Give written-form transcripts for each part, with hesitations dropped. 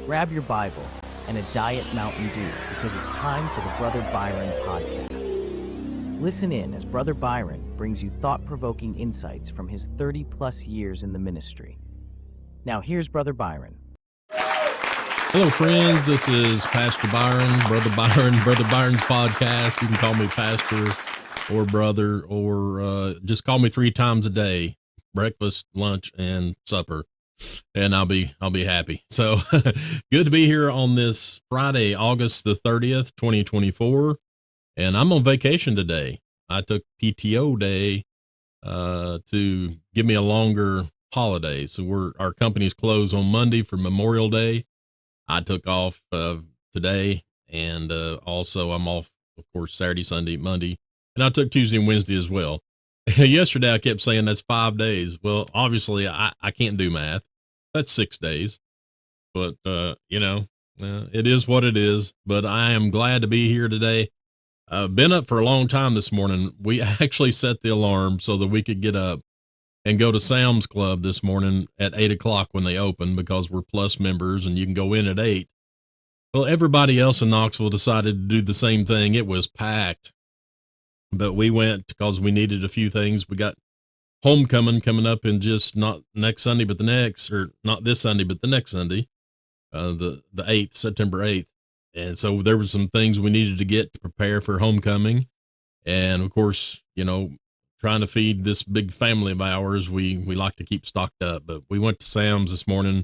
grab your Bible and a Diet Mountain Dew because it's time for the Brother Byron podcast. Listen in as Brother Byron brings you thought-provoking insights from his 30-plus years in the ministry. Now here's Brother Byron. Hello, friends. This is Pastor Byron, Brother Byron's podcast. You can call me Pastor or Brother, or just call me 3 times a day: breakfast, lunch, and supper, and I'll be happy. So good to be here on this Friday, August the 30th, 2024, and I'm on vacation today. I took PTO day to give me a longer holiday. So our company's closed on Monday for Memorial Day. I took off today, and also I'm off, of course, Saturday, Sunday, Monday, and I took Tuesday and Wednesday as well. Yesterday, I kept saying that's 5 days. Well, obviously, I can't do math. That's 6 days, but, it is what it is, but I am glad to be here today. I've been up for a long time this morning. We actually set the alarm so that we could get up and go to Sam's Club this morning at 8 o'clock when they open, because we're Plus members and you can go in at 8. Well, everybody else in Knoxville decided to do the same thing. It was packed, but we went because we needed a few things. We got homecoming coming up in just not next Sunday, but the next, or not this Sunday, but the next Sunday, the 8th, September 8th. And so there were some things we needed to get to prepare for homecoming. And of course, trying to feed this big family of ours, we like to keep stocked up. But we went to Sam's this morning,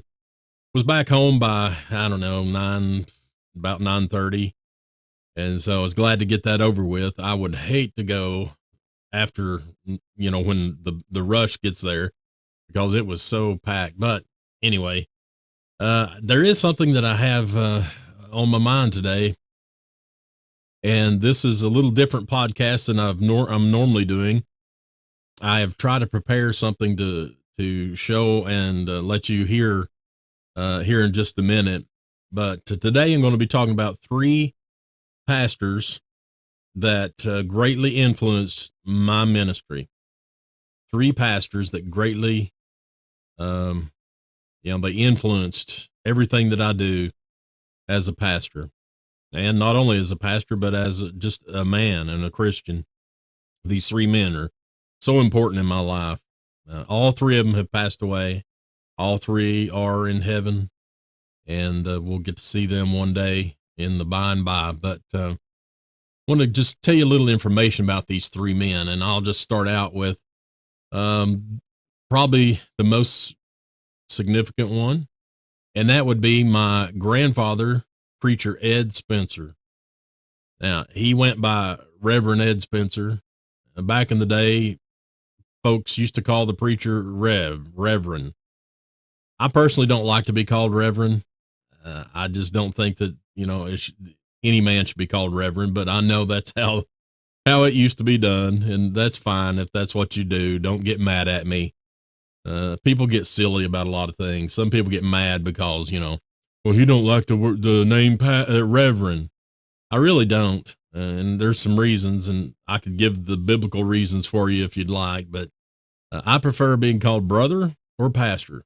was back home by, about 9:30. And so I was glad to get that over with. I would hate to go after, when the rush gets there, because it was so packed. But anyway, there is something that I have on my mind today. And this is a little different podcast than I'm normally doing. I have tried to prepare something to show and let you hear here in just a minute. But today I'm going to be talking about 3 pastors that greatly influenced my ministry. 3 pastors that greatly, they influenced everything that I do as a pastor. And not only as a pastor, but as just a man and a Christian. These 3 men are so important in my life. All 3 of them have passed away. All 3 are in heaven, and we'll get to see them one day in the by and by. But I want to just tell you a little information about these 3 men, and I'll just start out with probably the most significant one, and that would be my grandfather, preacher Ed Spencer. Now, he went by Reverend Ed Spencer. Back in the day, folks used to call the preacher Reverend. I personally don't like to be called Reverend. I just don't think that, any man should be called Reverend, but I know that's how it used to be done, and that's fine if that's what you do. Don't get mad at me. People get silly about a lot of things. Some people get mad because, well, he don't like the name Reverend. I really don't. And there's some reasons, and I could give the biblical reasons for you if you'd like, but I prefer being called brother or pastor.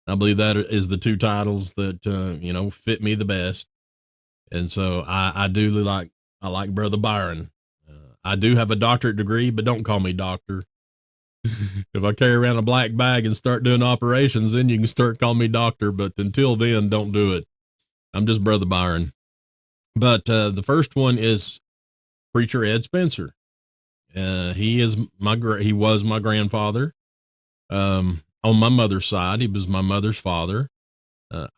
I believe that is the 2 titles that, fit me the best. And so I like Brother Byron. I do have a doctorate degree, but don't call me doctor. If I carry around a black bag and start doing operations, then you can start calling me doctor. But until then, don't do it. I'm just Brother Byron. But the first one is preacher Ed Spencer. He was my grandfather. On my mother's side, he was my mother's father.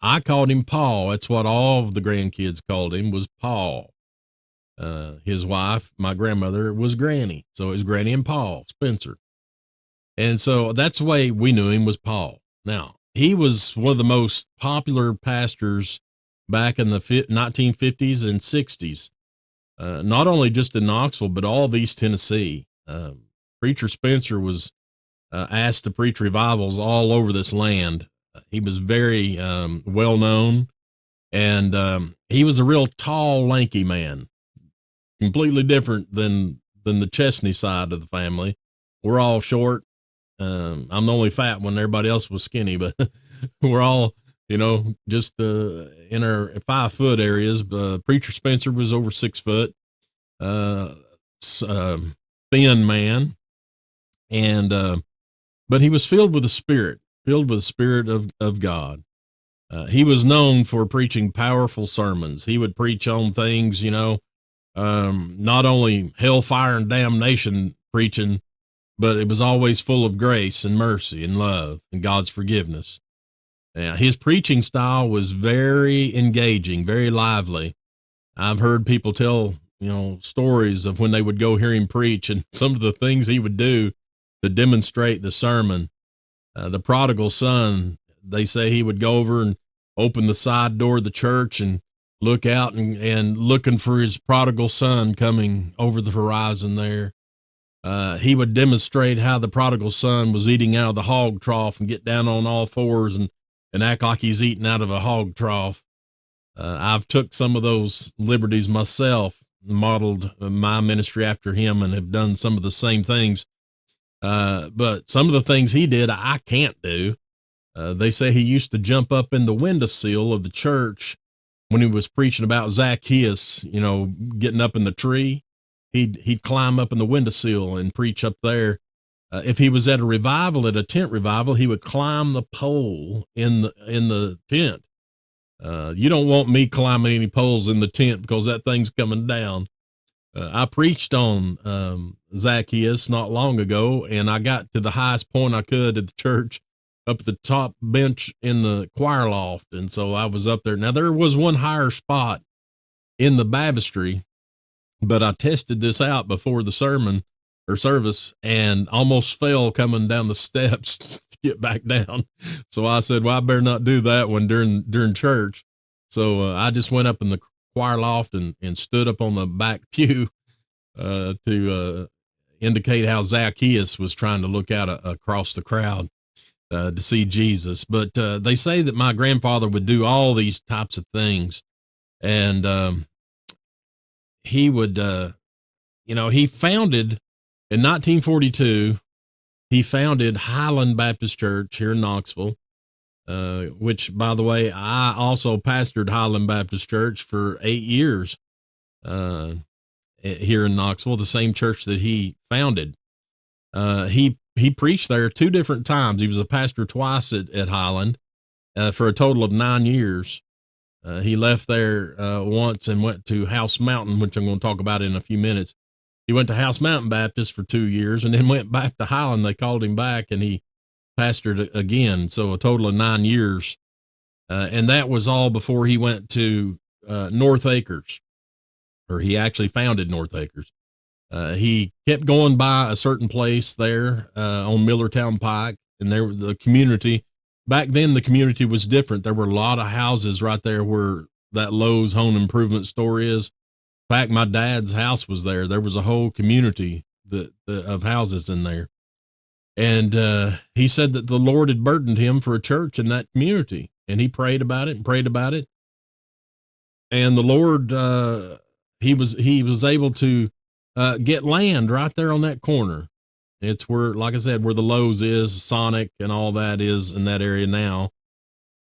I called him Paul. That's what all of the grandkids called him, was Paul. His wife, my grandmother, was Granny. So it was Granny and Paul Spencer. And so that's the way we knew him, was Paul. Now, he was one of the most popular pastors back in the 1950s and 60s, not only just in Knoxville, but all of East Tennessee. Preacher Spencer was asked to preach revivals all over this land. He was very well known, and he was a real tall, lanky man, completely different than the Chesney side of the family. We're all short. I'm the only fat one. Everybody else was skinny, but we're all just in our 5 foot areas. Preacher Spencer was over 6 foot, uh, thin man, and but he was filled with the Spirit, filled with the Spirit of God. He was known for preaching powerful sermons. He would preach on things, not only hellfire and damnation preaching, but it was always full of grace and mercy and love and God's forgiveness. His preaching style was very engaging, very lively. I've heard people tell, stories of when they would go hear him preach and some of the things he would do to demonstrate the sermon. The prodigal son, they say he would go over and open the side door of the church and look out and looking for his prodigal son coming over the horizon there. He would demonstrate how the prodigal son was eating out of the hog trough and get down on all fours and act like he's eating out of a hog trough. I've took some of those liberties myself, modeled my ministry after him, and have done some of the same things. But some of the things he did, I can't do. They say he used to jump up in the windowsill of the church when he was preaching about Zacchaeus, getting up in the tree. He'd climb up in the windowsill and preach up there. If he was at a revival, at a tent revival, he would climb the pole in the tent. You don't want me climbing any poles in the tent because that thing's coming down. I preached on Zacchaeus not long ago, and I got to the highest point I could at the church, up at the top bench in the choir loft. And so I was up there. Now, there was one higher spot in the baptistry, but I tested this out before the sermon or service and almost fell coming down the steps to get back down. So I said, well, I better not do that one during church. So I just went up in the choir loft and stood up on the back pew to indicate how Zacchaeus was trying to look out across the crowd to see Jesus. But they say that my grandfather would do all these types of things. And he would, he founded in 1942, he founded Highland Baptist Church here in Knoxville, which, by the way, I also pastored Highland Baptist Church for 8 years here in Knoxville, the same church that he founded. He preached there 2 different times. He was a pastor twice at Highland for a total of 9 years. He left there once and went to House Mountain, which I'm going to talk about in a few minutes. He went to House Mountain Baptist for 2 years and then went back to Highland. They called him back and he pastored again. So a total of 9 years. And that was all before he went to North Acres, or he actually founded North Acres. He kept going by a certain place there on Millertown Pike, and there the community. Back then, the community was different. There were a lot of houses right there where that Lowe's home improvement store is. In fact, my dad's house was there. There was a whole community of houses in there. And he said that the Lord had burdened him for a church in that community. And he prayed about it and prayed about it. And the Lord, he was able to get land right there on that corner. It's where, like I said, where the Lowe's is, Sonic and all that is in that area now.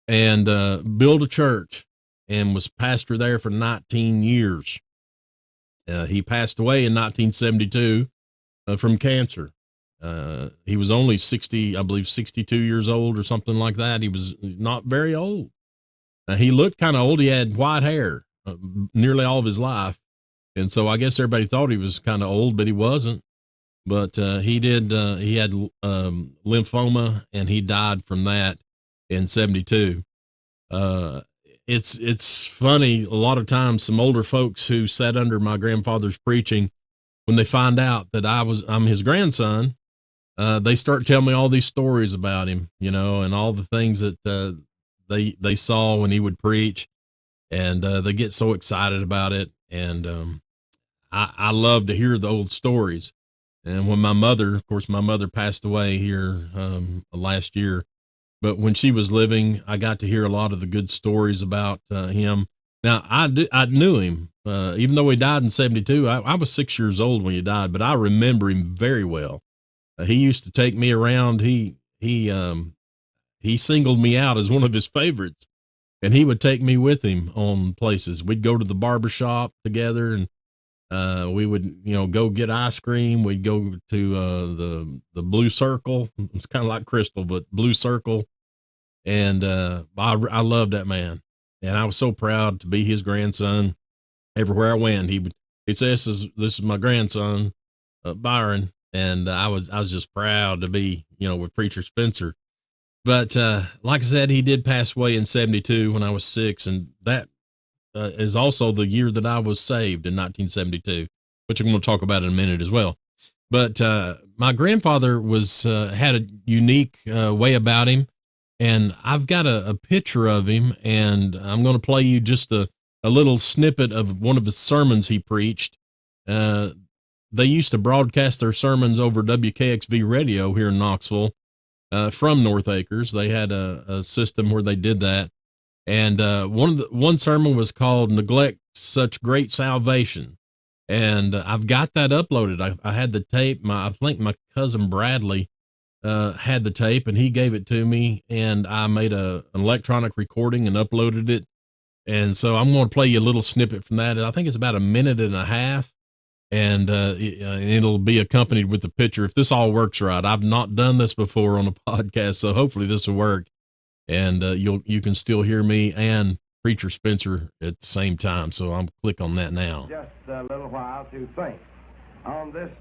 And built a church and was pastor there for 19 years. He passed away in 1972 from cancer. He was only 62 years old or something like that. He was not very old. He looked kind of old. He had white hair nearly all of his life. And so I guess everybody thought he was kind of old, but he wasn't. But he had lymphoma, and he died from that in 72. It's funny. A lot of times some older folks who sat under my grandfather's preaching, when they find out that I'm his grandson, they start telling me all these stories about him, and all the things that they saw when he would preach, and they get so excited about it. And I love to hear the old stories. And when my mother passed away here last year, but when she was living, I got to hear a lot of the good stories about him. Now, I knew him, even though he died in 72. I was 6 years old when he died, but I remember him very well. He used to take me around. He singled me out as one of his favorites. and he would take me with him on places. We'd go to the barber shop together, and we would, go get ice cream. We'd go to the Blue Circle. It's kind of like Crystal, but Blue Circle. And I loved that man, and I was so proud to be his grandson. Everywhere I went, he'd say, "This is my grandson, Byron," and I was just proud to be, with Preacher Spencer. But like I said, he did pass away in 72 when I was 6, and that is also the year that I was saved, in 1972, which I'm going to talk about in a minute as well. But my grandfather had a unique way about him, and I've got a picture of him, and I'm going to play you just a little snippet of one of his sermons he preached. They used to broadcast their sermons over WKXV radio here in Knoxville from North Acres. They had a system where they did that. And one sermon was called "Neglect Such Great Salvation." And I've got that uploaded. I had the tape. I think my cousin Bradley had the tape, and he gave it to me, and I made an electronic recording and uploaded it. And so I'm going to play you a little snippet from that. I think it's about a minute and a half, and it'll be accompanied with the picture. If this all works right, I've not done this before on a podcast, so hopefully this will work. And you can still hear me and Preacher Spencer at the same time. So I'll click on that now. Just a little while to think on this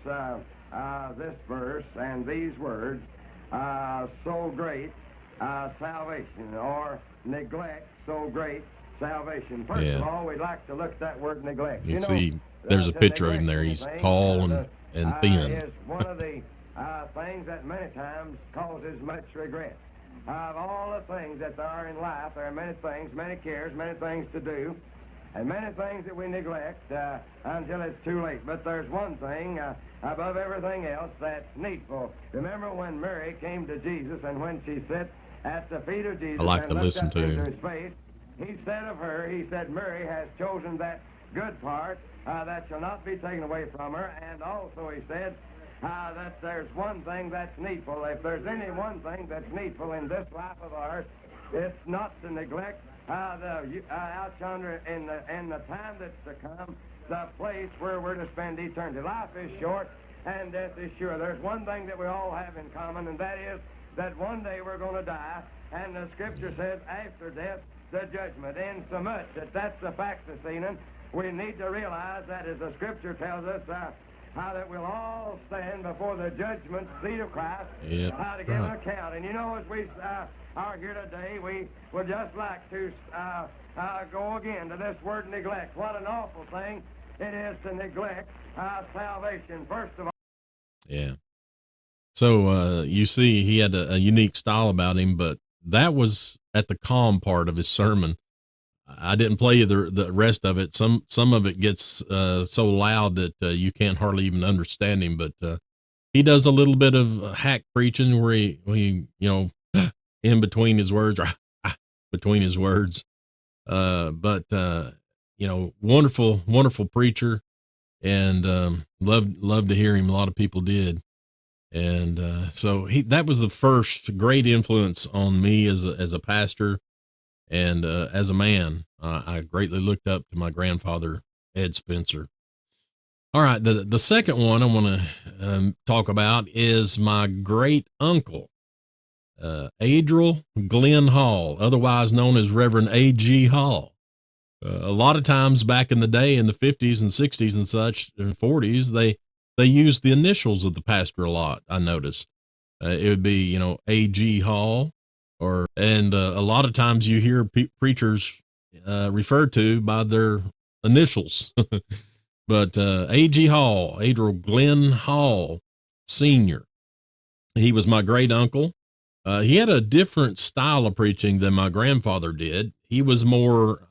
verse and these words, so great salvation, or neglect so great salvation. First of all, we'd like to look at that word neglect. You see, there's a picture of him there. He's tall and thin. Is one of the things that many times causes much regret. Of all the things that there are in life, there are many things, many cares, many things to do, and many things that we neglect until it's too late. But there's one thing above everything else that's needful. Remember when Mary came to Jesus, and when she sat at the feet of Jesus, I like and to looked listen up to into him. his face, he said of her, he said, "Mary has chosen that good part that shall not be taken away from her." And also he said, that there's one thing that's needful. If there's any one thing that's needful in this life of ours, it's not to neglect out yonder in the time that's to come, the place where we're to spend eternity. Life is short and death is sure. There's one thing that we all have in common, and that is that one day we're going to die, and the Scripture says after death, the judgment. Insomuch that that's the fact this evening, we need to realize that, as the Scripture tells us, how that we'll all stand before the judgment seat of Christ to give an account. And as we are here today, we would just like to go again to this word neglect. What an awful thing it is to neglect salvation, first of all. Yeah. So you see, he had a unique style about him, but that was at the calm part of his sermon. I didn't play you the rest of it. Some of it gets so loud that you can't hardly even understand him. But he does a little bit of hack preaching where he in between his words, or between his words. But wonderful preacher, and loved to hear him. A lot of people did. And so that was the first great influence on me as a pastor. And as a man, I greatly looked up to my grandfather, Ed Spencer. All right, the second one I want to talk about is my great uncle, Adral Glenn Hall, otherwise known as Reverend A.G. Hall. A lot of times back in the day, in the 50s and 60s and such, and 40s, they used the initials of the pastor a lot, I noticed. It would be, A.G. Hall. And a lot of times you hear preachers referred to by their initials. But A.G. Hall, Adral Glenn Hall Sr., he was my great uncle. He had a different style of preaching than my grandfather did. He was more,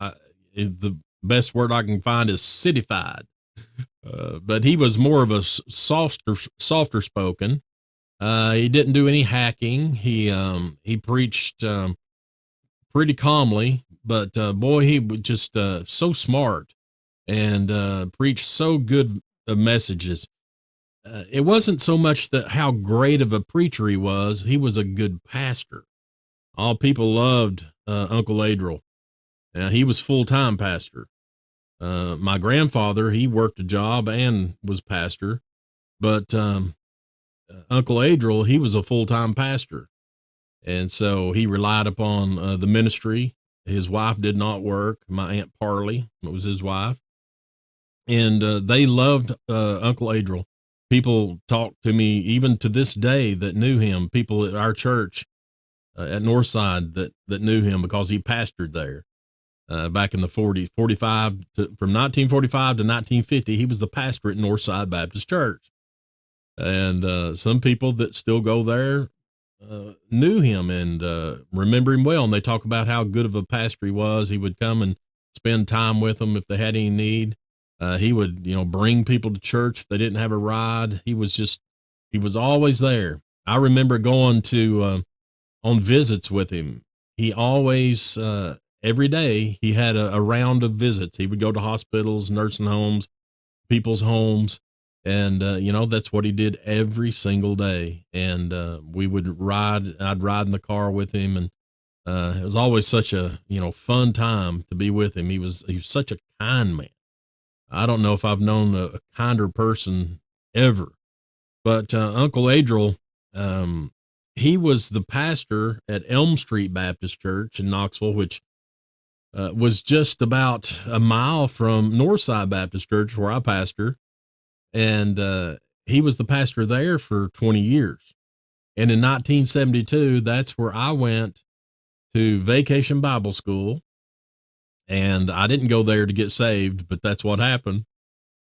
the best word I can find is cityfied. But he was more of a softer spoken. He didn't do any hacking. He preached pretty calmly, but boy, he was just so smart and preached so good messages. It wasn't so much how great of a preacher he was a good pastor. All people loved Uncle Adral. Now, he was full-time pastor. My grandfather, he worked a job and was pastor, but Uncle Adral, he was a full-time pastor. And so he relied upon the ministry. His wife did not work. My Aunt Parley was his wife. And they loved Uncle Adral. People talk to me even to this day that knew him, people at our church at Northside that knew him because he pastored there back in the 40s, from 1945 to 1950. He was the pastor at Northside Baptist Church. And some people that still go there knew him and remember him well. And they talk about how good of a pastor he was. He would come and spend time with them if they had any need. He would, bring people to church if they didn't have a ride. He was always there. I remember going to on visits with him. He always, every day, he had a round of visits. He would go to hospitals, nursing homes, people's homes. And, that's what he did every single day. And we would ride, I'd ride in the car with him. And it was always such a, fun time to be with him. He was such a kind man. I don't know if I've known a kinder person ever. But Uncle Adral, he was the pastor at Elm Street Baptist Church in Knoxville, which was just about a mile from Northside Baptist Church, where I pastor. And he was the pastor there for 20 years. And in 1972, that's where I went to Vacation Bible School. And I didn't go there to get saved, but that's what happened.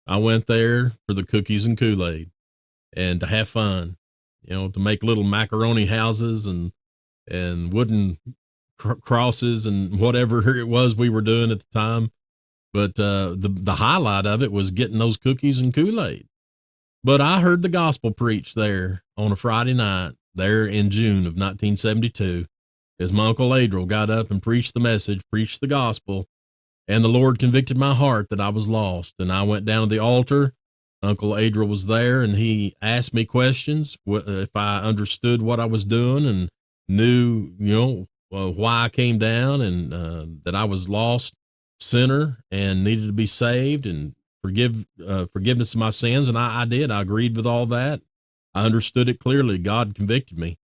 I went there for the cookies and Kool-Aid and to have fun, to make little macaroni houses and wooden crosses and whatever it was we were doing at the time. But the highlight of it was getting those cookies and Kool-Aid. But I heard the gospel preached there on a Friday night there in June of 1972 as my Uncle Adral got up and preached the message, preached the gospel, and the Lord convicted my heart that I was lost. And I went down to the altar. Uncle Adral was there, and he asked me questions if I understood what I was doing and knew, why I came down and that I was lost sinner and needed to be saved and forgiveness of my sins. And I did. I agreed with all that. I understood it clearly. God convicted me.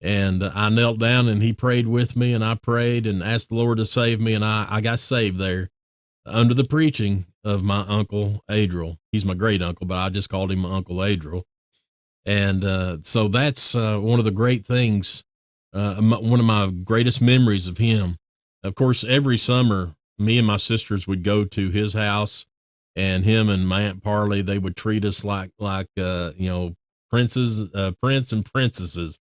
And I knelt down and he prayed with me, and I prayed and asked the Lord to save me. And I got saved there under the preaching of my Uncle Adral. He's my great uncle, but I just called him my Uncle Adral. And so that's one of the great things, one of my greatest memories of him. Of course, every summer, me and my sisters would go to his house, and him and my Aunt Parley, they would treat us like princes, prince and princesses.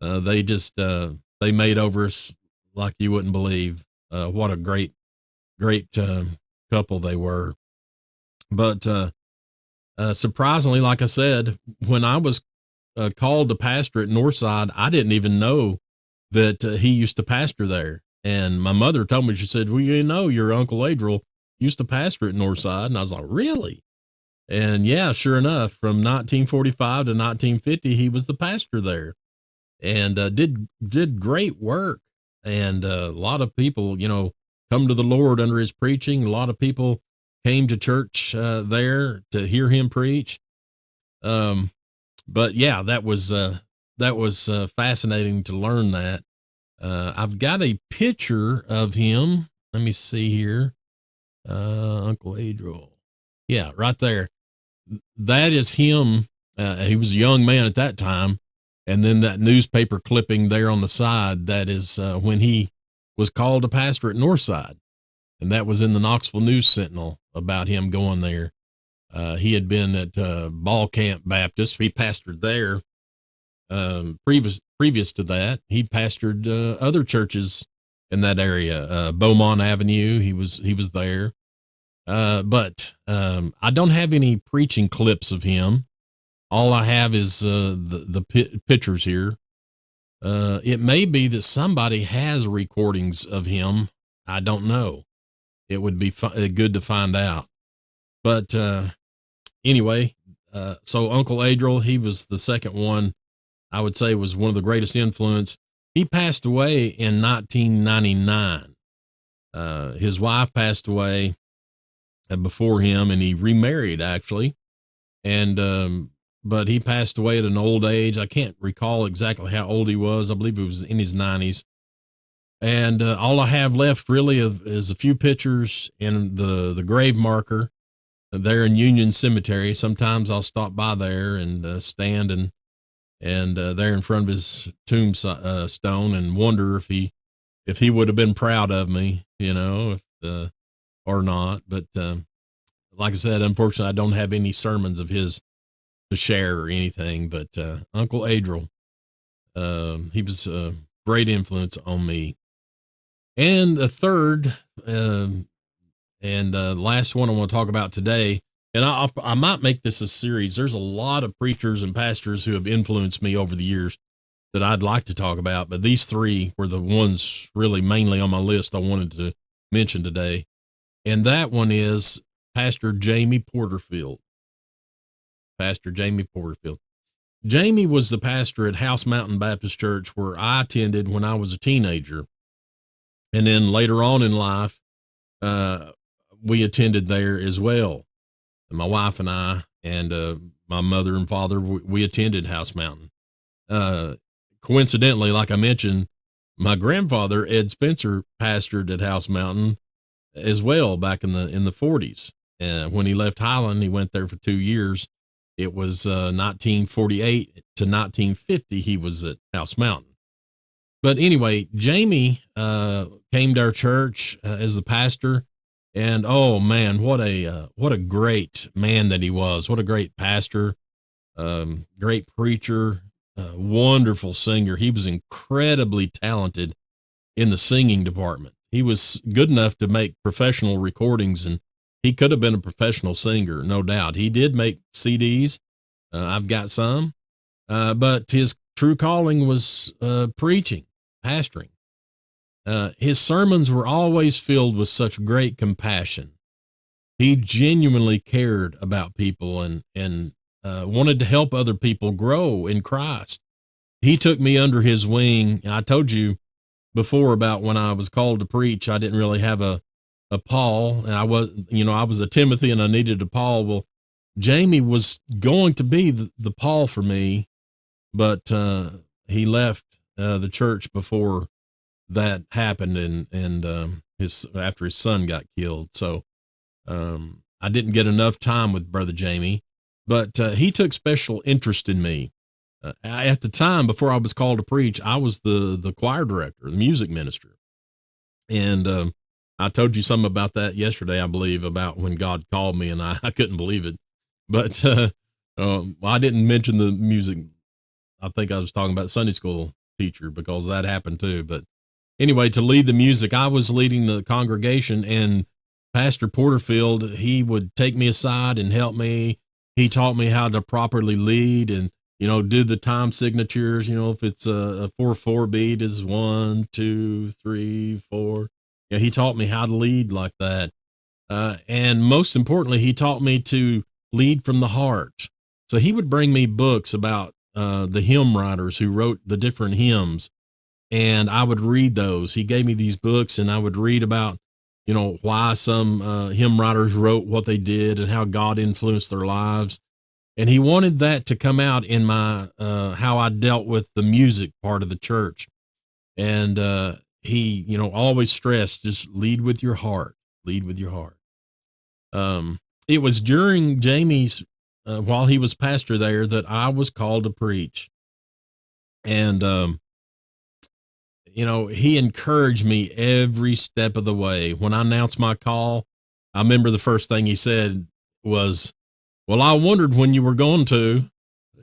They just, they made over us like you wouldn't believe. What a great couple they were. But, surprisingly, like I said, when I was, called to pastor at Northside, I didn't even know that he used to pastor there. And my mother told me, she said, well, your Uncle Adral used to pastor at Northside. And I was like, really? And yeah, sure enough, from 1945 to 1950, he was the pastor there. And did great work. And a lot of people, come to the Lord under his preaching. A lot of people came to church there to hear him preach. But yeah, that was fascinating to learn that. I've got a picture of him. Let me see here. Uncle Adral. Yeah, right there. That is him. He was a young man at that time. And then that newspaper clipping there on the side, that is when he was called to pastor at Northside. And that was in the Knoxville News Sentinel about him going there. He had been at Ball Camp Baptist. He pastored there. Previous to that, he pastored other churches in that area. Beaumont Avenue, he was there. But I don't have any preaching clips of him. All I have is the pictures here. It may be that somebody has recordings of him. I don't know. It would be good to find out. But anyway, so Uncle Adral, he was the second one. I would say was one of the greatest influence. He passed away in 1999. His wife passed away before him, and he remarried actually. And, but he passed away at an old age. I can't recall exactly how old he was. I believe he was in his 90s. And all I have left really is a few pictures and the grave marker there in Union Cemetery. Sometimes I'll stop by there and stand and there in front of his tombstone and wonder if he would have been proud of me, or not. But like I said, unfortunately, I don't have any sermons of his to share or anything. But Uncle Adral, he was a great influence on me. And the third and last one I want to talk about today, and I might make this a series. There's a lot of preachers and pastors who have influenced me over the years that I'd like to talk about, but these three were the ones really mainly on my list I wanted to mention today. And that one is Pastor Jamie Porterfield. Pastor Jamie Porterfield. Jamie was the pastor at House Mountain Baptist Church where I attended when I was a teenager. And then later on in life, we attended there as well. My wife and I, and my mother and father, we attended House Mountain. Coincidentally, like I mentioned, my grandfather, Ed Spencer, pastored at House Mountain as well back in the 40s. When he left Highland, he went there for 2 years. It was 1948 to 1950. He was at House Mountain. But anyway, Jamie came to our church as the pastor, and oh man, what a great man that he was! What a great pastor, great preacher, wonderful singer. He was incredibly talented in the singing department. He was good enough to make professional recordings, and he could have been a professional singer, no doubt. He did make CDs. I've got some, but his true calling was preaching. Pastoring. His sermons were always filled with such great compassion. He genuinely cared about people and wanted to help other people grow in Christ. He took me under his wing. I told you before about when I was called to preach, I didn't really have a Paul, and I was a Timothy and I needed a Paul. Well, Jamie was going to be the Paul for me, but he left the church before that happened, and after his son got killed. So I didn't get enough time with Brother Jamie, but he took special interest in me. At the time, before I was called to preach, I was the choir director, the music minister. And I told you something about that yesterday, I believe, about when God called me, and I couldn't believe it. But I didn't mention the music. I think I was talking about Sunday school teacher, because that happened too. But anyway, to lead the music, I was leading the congregation, and Pastor Porterfield, he would take me aside and help me. He taught me how to properly lead and, do the time signatures. If it's a 4/4 beat is 1, 2, 3, 4. Yeah. He taught me how to lead like that. And most importantly, he taught me to lead from the heart. So he would bring me books about the hymn writers who wrote the different hymns, and I would read those. He gave me these books, and I would read about, why some hymn writers wrote what they did and how God influenced their lives. And he wanted that to come out in my how I dealt with the music part of the church. And he, always stressed, just lead with your heart, lead with your heart. It was during Jamie's while he was pastor there that I was called to preach. And, he encouraged me every step of the way. When I announced my call, I remember the first thing he said was, "Well, I wondered when you were going to.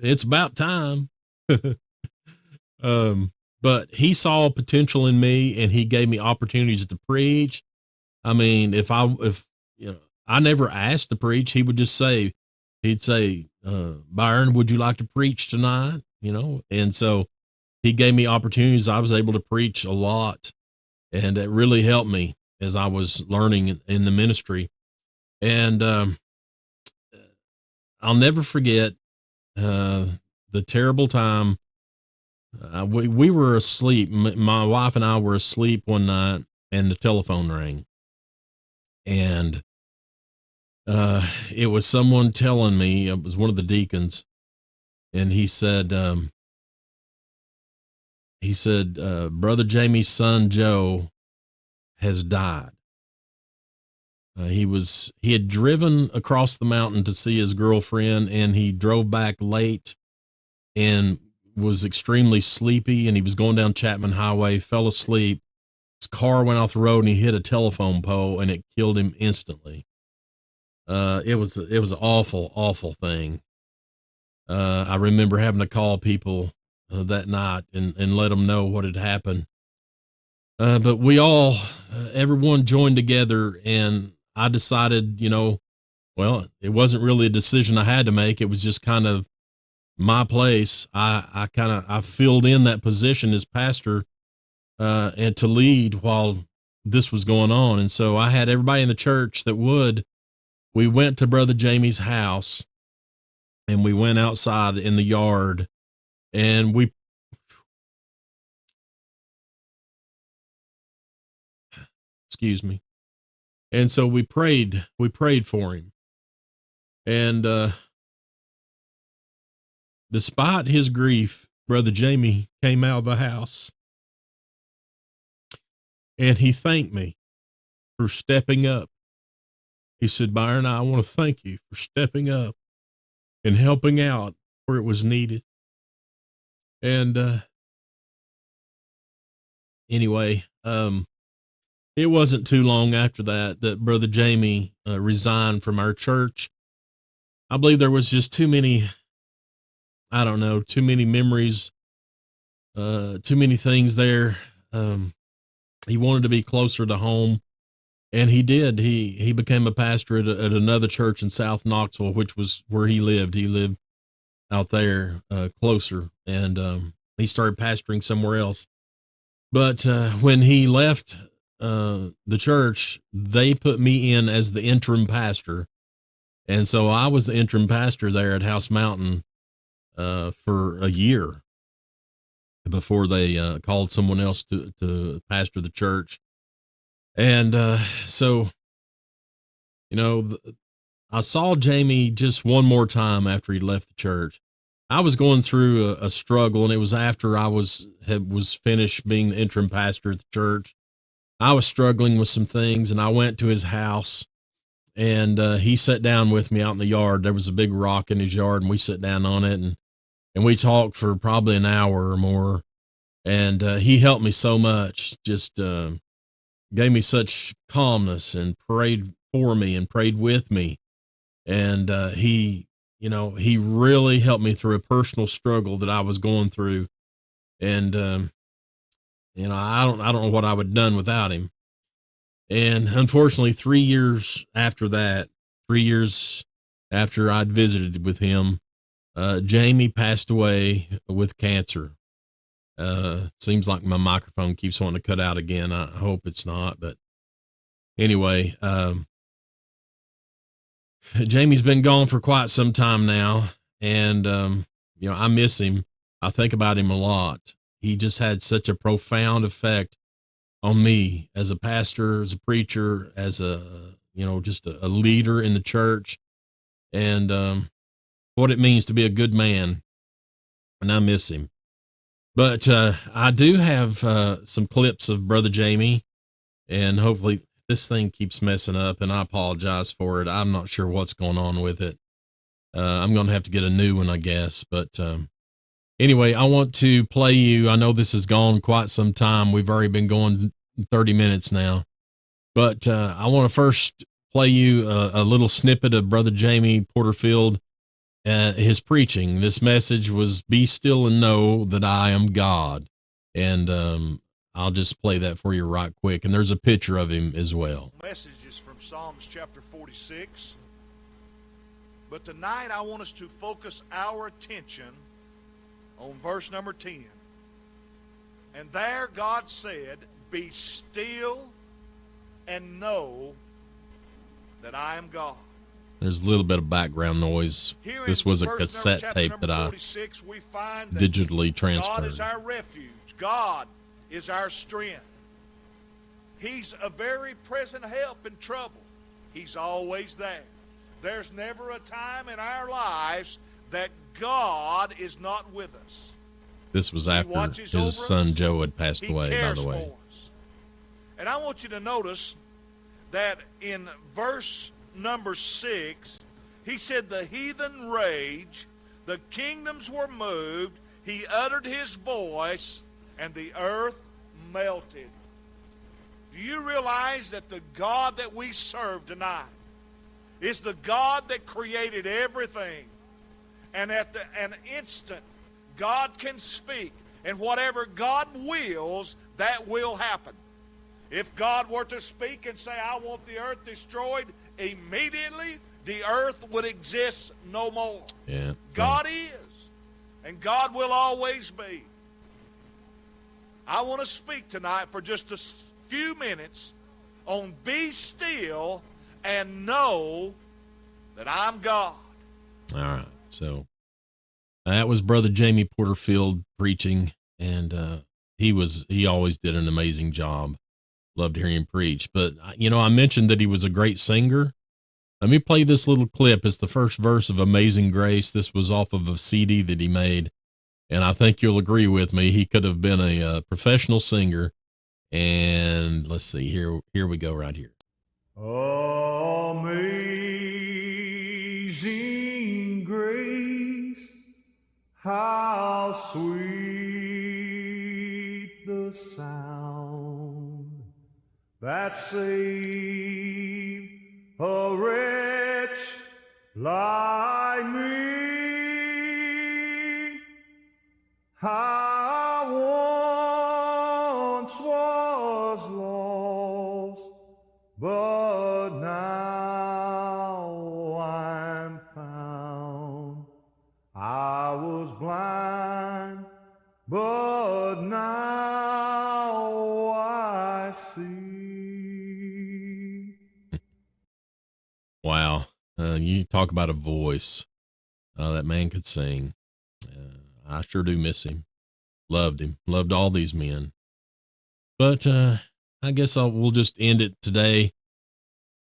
It's about time." But he saw potential in me, and he gave me opportunities to preach. I mean, if I never asked to preach, he'd say, "Byron, would you like to preach tonight?" And so he gave me opportunities. I was able to preach a lot, and it really helped me as I was learning in the ministry. And I'll never forget the terrible time. We were asleep. My wife and I were asleep one night, and the telephone rang. And it was someone telling me, it was one of the deacons, and he said, Brother Jamie's son, Joe, has died. He had driven across the mountain to see his girlfriend, and he drove back late and was extremely sleepy, and he was going down Chapman Highway, fell asleep. His car went off the road and he hit a telephone pole, and it killed him instantly. It was an awful, awful thing. I remember having to call people that night and let them know what had happened. But we all, everyone joined together, and I decided, well, it wasn't really a decision I had to make. It was just kind of my place. I filled in that position as pastor, and to lead while this was going on. And so I had everybody in the church we went to Brother Jamie's house, and we went outside in the yard, and excuse me. And so we prayed for him. And, despite his grief, Brother Jamie came out of the house, and he thanked me for stepping up. He said, Byron, I want to thank you for stepping up and helping out where it was needed. And, anyway, it wasn't too long after that Brother Jamie resigned from our church. I believe there was just too many memories, too many things there. He wanted to be closer to home, and he did. He became a pastor at another church in South Knoxville, which was where he lived. He lived out there closer, and he started pastoring somewhere else. But when he left the church, they put me in as the interim pastor. And so I was the interim pastor there at House Mountain for a year before they called someone else to pastor the church. And so, I saw Jamie just one more time after he left the church. I was going through a struggle, and it was after I was finished being the interim pastor at the church. I was struggling with some things, and I went to his house, and he sat down with me out in the yard. There was a big rock in his yard, and we sat down on it, and we talked for probably an hour or more. And he helped me so much, just gave me such calmness, and prayed for me and prayed with me. And he really helped me through a personal struggle that I was going through. And I don't know what I would have done without him. And unfortunately, 3 years after that, 3 years after I'd visited with him, Jamie passed away with cancer. Seems like my microphone keeps wanting to cut out again. I hope it's not, but anyway, Jamie's been gone for quite some time now, and I miss him. I think about him a lot. He just had such a profound effect on me as a pastor, as a preacher, as just a leader in the church, and what it means to be a good man. And I miss him. But I do have some clips of Brother Jamie, and hopefully this thing keeps messing up, and I apologize for it. I'm not sure what's going on with it. I'm going to have to get a new one, I guess. But anyway, I want to play you. I know this has gone quite some time. We've already been going 30 minutes now. But I want to first play you a little snippet of Brother Jamie Porterfield, his preaching. This message was, "Be still and know that I am God." And I'll just play that for you right quick. And there's a picture of him as well. Message is from Psalms chapter 46. But tonight I want us to focus our attention on verse number 10. And there God said, "Be still and know that I am God." There's a little bit of background noise. This was a cassette tape that I digitally transferred. God is our refuge. God is our strength. He's a very present help in trouble. He's always there. There's never a time in our lives that God is not with us. This was after his son Joe had passed away, by the way. For us. And I want you to notice that in verse number 6, he said, the heathen rage, the kingdoms were moved, he uttered his voice, and the earth melted. Do you realize that the God that we serve tonight is the God that created everything? And at an instant, God can speak, and whatever God wills, that will happen. If God were to speak and say, I want the earth destroyed, immediately the earth would exist no more. Yeah. God is, and God will always be. I want to speak tonight for just a few minutes on be still and know that I'm God. All right. So that was Brother Jamie Porterfield preaching, and he always did an amazing job. Loved hearing him preach. But, I mentioned that he was a great singer. Let me play this little clip. It's the first verse of Amazing Grace. This was off of a CD that he made, and I think you'll agree with me. He could have been a professional singer. And let's see, here we go right here. Amazing grace, how sweet the sound that saved a wretch like me. I once was lost, but now I'm found. I was blind, but now I see. Wow. You talk about a voice. That man could sing. I sure do miss him. Loved him. Loved all these men. But I guess we'll just end it today.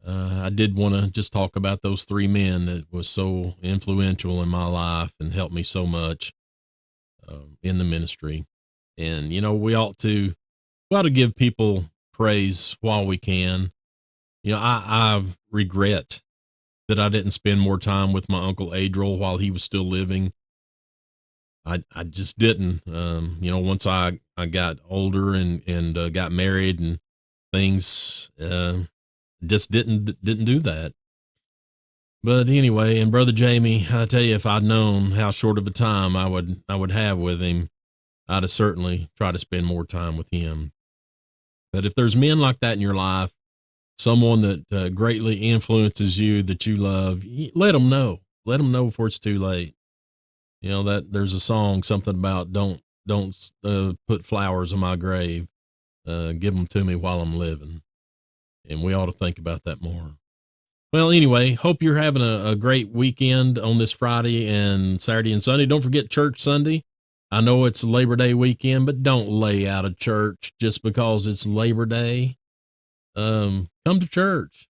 I did want to just talk about those three men that was so influential in my life and helped me so much in the ministry. And, we ought to give people praise while we can. I regret that I didn't spend more time with my Uncle Adral while he was still living. I just didn't. Once I got older and got married and things, just didn't do that. But anyway, and Brother Jamie, I tell you, if I'd known how short of a time I would have with him, I'd have certainly tried to spend more time with him. But if there's men like that in your life, someone that greatly influences you, that you love, let them know. Let them know before it's too late. That there's a song, something about don't put flowers on my grave. Give them to me while I'm living. And we ought to think about that more. Well, anyway, hope you're having a great weekend on this Friday and Saturday and Sunday. Don't forget church Sunday. I know it's Labor Day weekend, but don't lay out of church just because it's Labor Day. Come to church.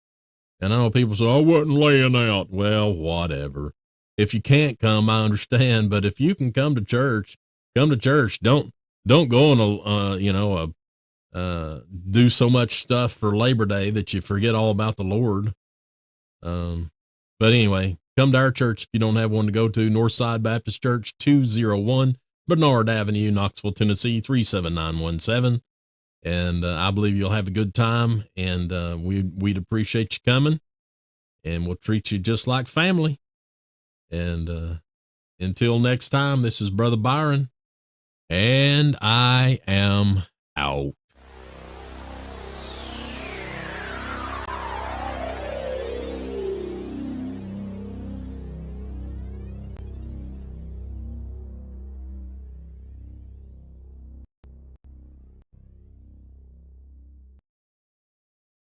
And I know people say, I wasn't laying out. Well, whatever. If you can't come, I understand. But if you can come to church, come to church. Don't go on do so much stuff for Labor Day that you forget all about the Lord. But anyway, come to our church if you don't have one to go to. Northside Baptist Church, 201 Bernard Avenue, Knoxville, Tennessee, 37917. And I believe you'll have a good time, and we'd appreciate you coming, and we'll treat you just like family. And until next time, this is Brother Byron, and I am out.